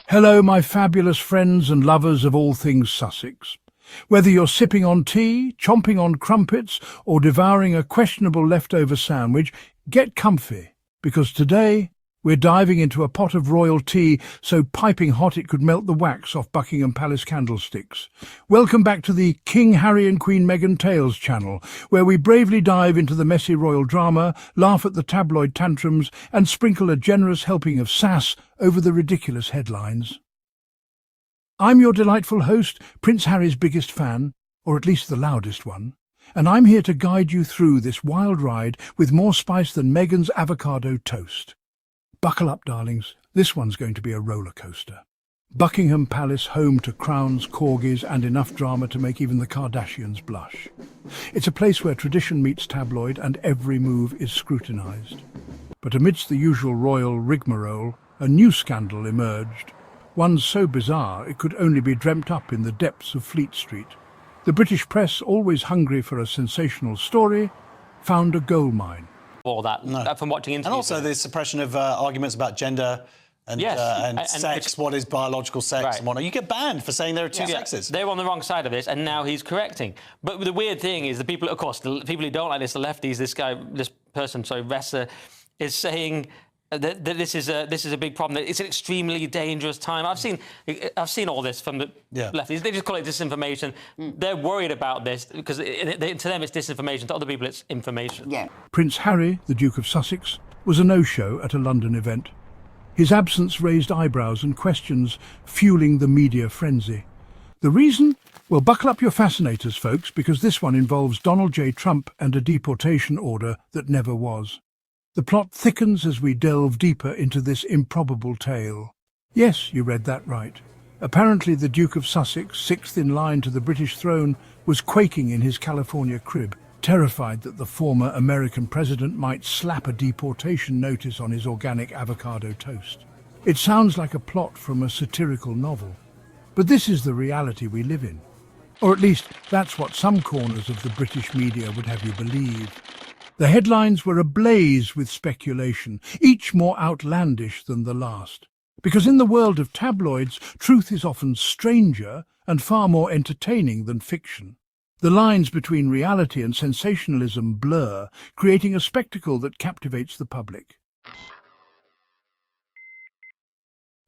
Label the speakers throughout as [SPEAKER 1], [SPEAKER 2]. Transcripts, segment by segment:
[SPEAKER 1] Hello, my fabulous friends and lovers of all things Sussex. Whether you're sipping on tea, chomping on crumpets, or devouring a questionable leftover sandwich, get comfy, because today we're diving into a pot of royal tea so piping hot it could melt the wax off Buckingham Palace candlesticks. Welcome back to the King Harry and Queen Meghan Tales channel, where we bravely dive into the messy royal drama, laugh at the tabloid tantrums, and sprinkle a generous helping of sass over the ridiculous headlines. I'm your delightful host, Prince Harry's biggest fan, or at least the loudest one, and I'm here to guide you through this wild ride with more spice than Meghan's avocado toast. Buckle up, darlings. This one's going to be a roller coaster. Buckingham Palace, home to crowns, corgis, and enough drama to make even the Kardashians blush. It's a place where tradition meets tabloid and every move is scrutinised. But amidst the usual royal rigmarole, a new scandal emerged. One so bizarre it could only be dreamt up in the depths of Fleet Street. The British press, always hungry for a sensational story, found a goldmine.
[SPEAKER 2] All that from watching interviews.
[SPEAKER 3] And also the suppression of arguments about gender and sex, what is biological sex and whatnot. You get banned for saying there are two sexes.
[SPEAKER 2] They're on the wrong side of this, and now he's correcting. But the weird thing is, the people who don't like this, the lefties, this person, Ressa, is saying that this is a big problem. That it's an extremely dangerous time. I've seen all this from the lefties. They just call it disinformation. They're worried about this because to them it's disinformation. To other people it's information.
[SPEAKER 1] Yeah. Prince Harry, the Duke of Sussex, was a no-show at a London event. His absence raised eyebrows and questions, fueling the media frenzy. The reason? Well, buckle up your fascinators, folks, because this one involves Donald J. Trump and a deportation order that never was. The plot thickens as we delve deeper into this improbable tale. Yes, you read that right. Apparently the Duke of Sussex, sixth in line to the British throne, was quaking in his California crib, terrified that the former American president might slap a deportation notice on his organic avocado toast. It sounds like a plot from a satirical novel, but this is the reality we live in. Or at least that's what some corners of the British media would have you believe. The headlines were ablaze with speculation, each more outlandish than the last. Because in the world of tabloids, truth is often stranger and far more entertaining than fiction. The lines between reality and sensationalism blur, creating a spectacle that captivates the public.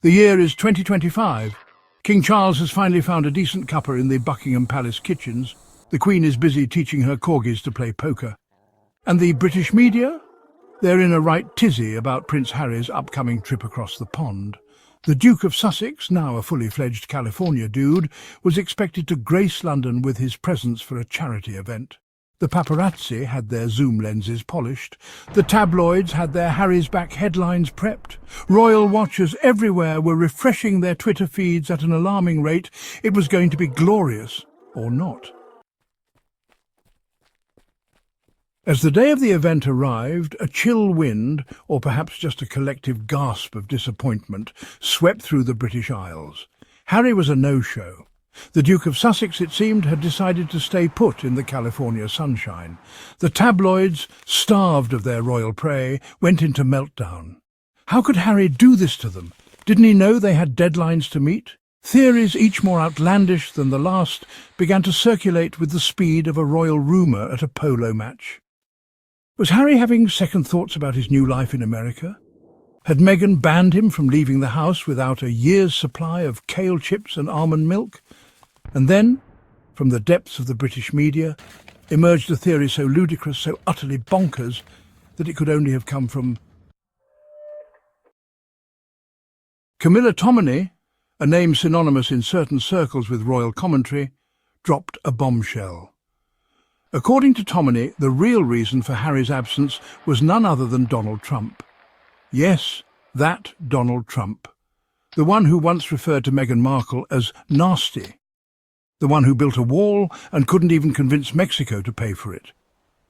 [SPEAKER 1] The year is 2025. King Charles has finally found a decent cuppa in the Buckingham Palace kitchens. The Queen is busy teaching her corgis to play poker. And the British media? They're in a right tizzy about Prince Harry's upcoming trip across the pond. The Duke of Sussex, now a fully-fledged California dude, was expected to grace London with his presence for a charity event. The paparazzi had their zoom lenses polished. The tabloids had their Harry's back headlines prepped. Royal watchers everywhere were refreshing their Twitter feeds at an alarming rate. It was going to be glorious, or not. As the day of the event arrived, a chill wind, or perhaps just a collective gasp of disappointment, swept through the British Isles. Harry was a no-show. The Duke of Sussex, it seemed, had decided to stay put in the California sunshine. The tabloids, starved of their royal prey, went into meltdown. How could Harry do this to them? Didn't he know they had deadlines to meet? Theories, each more outlandish than the last, began to circulate with the speed of a royal rumour at a polo match. Was Harry having second thoughts about his new life in America? Had Meghan banned him from leaving the house without a year's supply of kale chips and almond milk? And then, from the depths of the British media, emerged a theory so ludicrous, so utterly bonkers, that it could only have come from Camilla Tominey, a name synonymous in certain circles with royal commentary, dropped a bombshell. According to Tominey, the real reason for Harry's absence was none other than Donald Trump. Yes, that Donald Trump. The one who once referred to Meghan Markle as nasty. The one who built a wall and couldn't even convince Mexico to pay for it.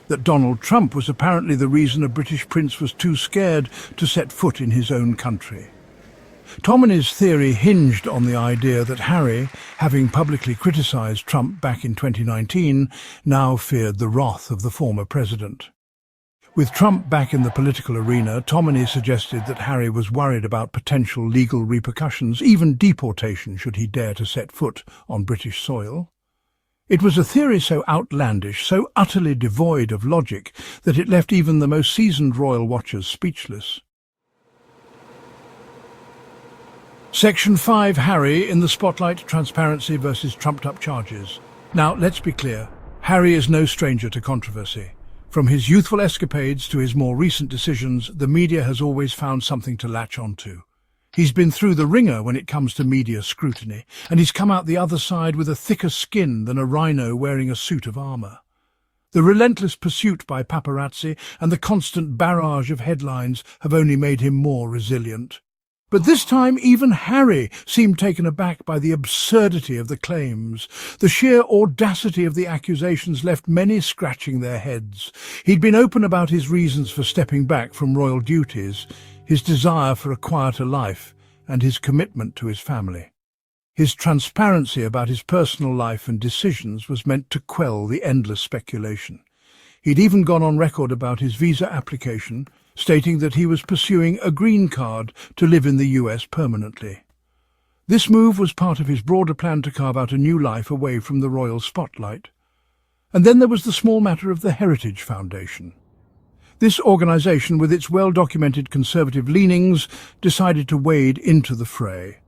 [SPEAKER 1] That Donald Trump was apparently the reason a British prince was too scared to set foot in his own country. Tominey's theory hinged on the idea that Harry, having publicly criticised Trump back in 2019, now feared the wrath of the former president. With Trump back in the political arena, Tomini suggested that Harry was worried about potential legal repercussions, even deportation should he dare to set foot on British soil. It was a theory so outlandish, so utterly devoid of logic, that it left even the most seasoned royal watchers speechless. Section 5, Harry in the spotlight, transparency versus trumped-up charges. Now, let's be clear. Harry is no stranger to controversy. From his youthful escapades to his more recent decisions, the media has always found something to latch onto. He's been through the ringer when it comes to media scrutiny, and he's come out the other side with a thicker skin than a rhino wearing a suit of armour. The relentless pursuit by paparazzi and the constant barrage of headlines have only made him more resilient. But this time even Harry seemed taken aback by the absurdity of the claims. The sheer audacity of the accusations left many scratching their heads. He'd been open about his reasons for stepping back from royal duties, his desire for a quieter life, and his commitment to his family. His transparency about his personal life and decisions was meant to quell the endless speculation. He'd even gone on record about his visa application, stating that he was pursuing a green card to live in the US permanently. This move was part of his broader plan to carve out a new life away from the royal spotlight. And then there was the small matter of the Heritage Foundation. This organisation, with its well-documented conservative leanings, decided to wade into the fray.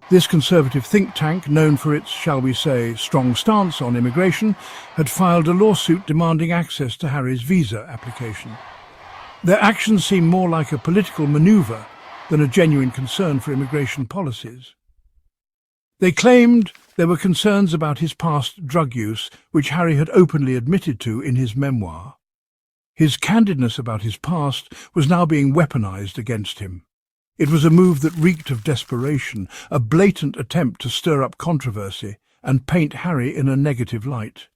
[SPEAKER 1] This conservative think tank, known for its, shall we say, strong stance on immigration, had filed a lawsuit demanding access to Harry's visa application. Their actions seemed more like a political manoeuvre than a genuine concern for immigration policies. They claimed there were concerns about his past drug use, which Harry had openly admitted to in his memoir. His candidness about his past was now being weaponized against him. It was a move that reeked of desperation, a blatant attempt to stir up controversy and paint Harry in a negative light.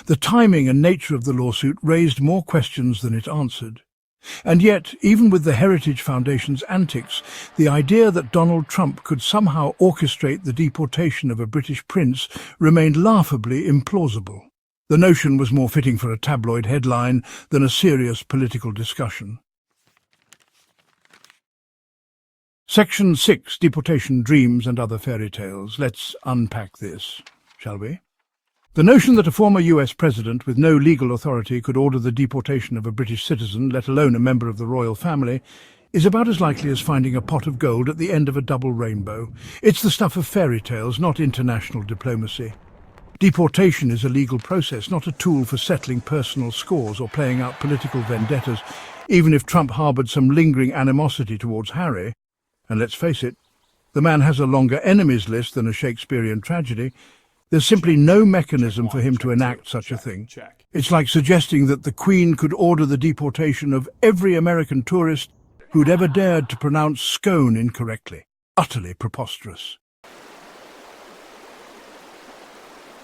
[SPEAKER 1] The timing and nature of the lawsuit raised more questions than it answered. And yet, even with the Heritage Foundation's antics, the idea that Donald Trump could somehow orchestrate the deportation of a British prince remained laughably implausible. The notion was more fitting for a tabloid headline than a serious political discussion. Section 6, Deportation Dreams and Other Fairy Tales. Let's unpack this, shall we? The notion that a former US president with no legal authority could order the deportation of a British citizen, let alone a member of the royal family, is about as likely as finding a pot of gold at the end of a double rainbow. It's the stuff of fairy tales, not international diplomacy. Deportation is a legal process, not a tool for settling personal scores or playing out political vendettas, even if Trump harboured some lingering animosity towards Harry. And let's face it, the man has a longer enemies list than a Shakespearean tragedy. There's simply no mechanism for him to enact such a thing. It's like suggesting that the Queen could order the deportation of every American tourist who'd ever dared to pronounce scone incorrectly. Utterly preposterous.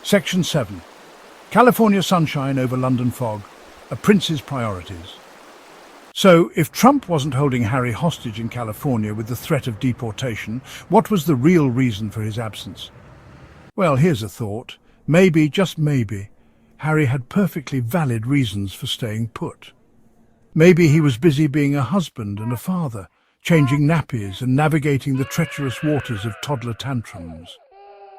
[SPEAKER 1] Section 7. California sunshine over London fog. A prince's priorities. So, if Trump wasn't holding Harry hostage in California with the threat of deportation, what was the real reason for his absence? Well, here's a thought. Maybe, just maybe, Harry had perfectly valid reasons for staying put. Maybe he was busy being a husband and a father, changing nappies and navigating the treacherous waters of toddler tantrums.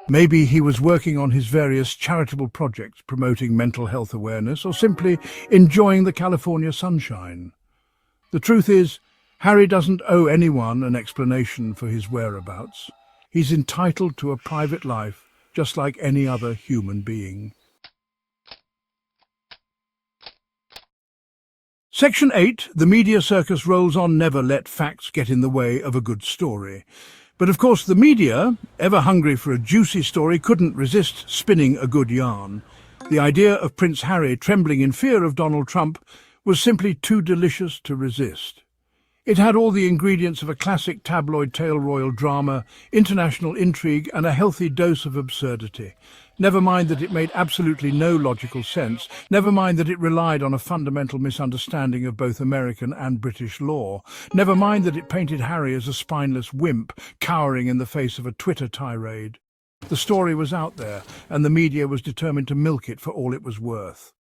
[SPEAKER 1] Maybe he was working on his various charitable projects promoting mental health awareness, or simply enjoying the California sunshine. The truth is, Harry doesn't owe anyone an explanation for his whereabouts. He's entitled to a private life, just like any other human being. Section 8. The media circus rolls on. Never let facts get in the way of a good story. But of course the media, ever hungry for a juicy story, couldn't resist spinning a good yarn. The idea of Prince Harry trembling in fear of Donald Trump was simply too delicious to resist. It had all the ingredients of a classic tabloid tale royal drama, international intrigue, and a healthy dose of absurdity. Never mind that it made absolutely no logical sense. Never mind that it relied on a fundamental misunderstanding of both American and British law. Never mind that it painted Harry as a spineless wimp, cowering in the face of a Twitter tirade. The story was out there, and the media was determined to milk it for all it was worth.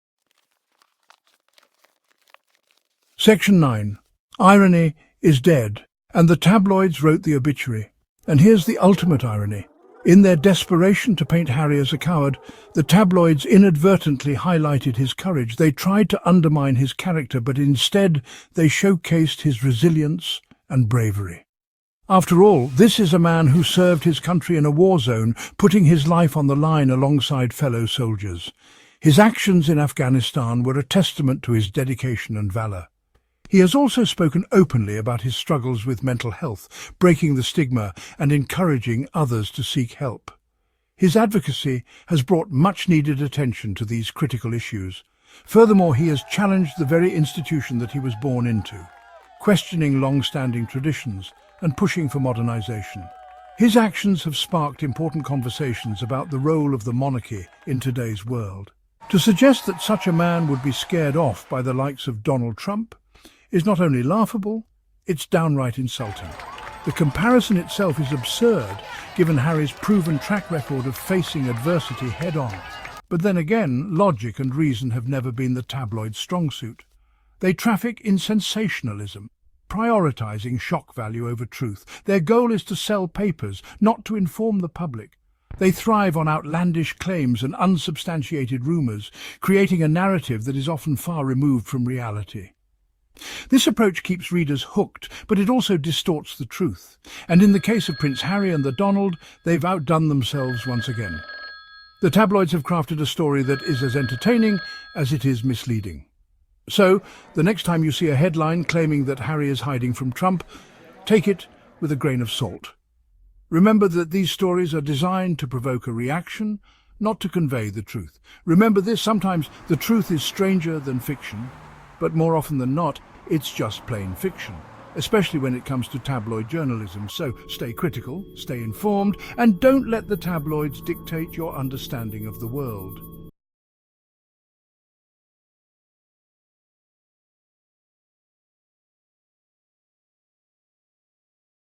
[SPEAKER 1] Section 9. Irony is dead, and the tabloids wrote the obituary. And here's the ultimate irony. In their desperation to paint Harry as a coward, the tabloids inadvertently highlighted his courage. They tried to undermine his character, but instead they showcased his resilience and bravery. After all, this is a man who served his country in a war zone, putting his life on the line alongside fellow soldiers. His actions in Afghanistan were a testament to his dedication and valor. He has also spoken openly about his struggles with mental health, breaking the stigma and encouraging others to seek help. His advocacy has brought much-needed attention to these critical issues. Furthermore, he has challenged the very institution that he was born into, questioning long-standing traditions and pushing for modernization. His actions have sparked important conversations about the role of the monarchy in today's world. To suggest that such a man would be scared off by the likes of Donald Trump is not only laughable, it's downright insulting. The comparison itself is absurd, given Harry's proven track record of facing adversity head-on. But then again, logic and reason have never been the tabloid's strong suit. They traffic in sensationalism, prioritizing shock value over truth. Their goal is to sell papers, not to inform the public. They thrive on outlandish claims and unsubstantiated rumors, creating a narrative that is often far removed from reality. This approach keeps readers hooked, but it also distorts the truth. And in the case of Prince Harry and the Donald, they've outdone themselves once again. The tabloids have crafted a story that is as entertaining as it is misleading. So, the next time you see a headline claiming that Harry is hiding from Trump, take it with a grain of salt. Remember that these stories are designed to provoke a reaction, not to convey the truth. Remember this, sometimes the truth is stranger than fiction, but more often than not, it's just plain fiction, especially when it comes to tabloid journalism. So stay critical, stay informed, and don't let the tabloids dictate your understanding of the world.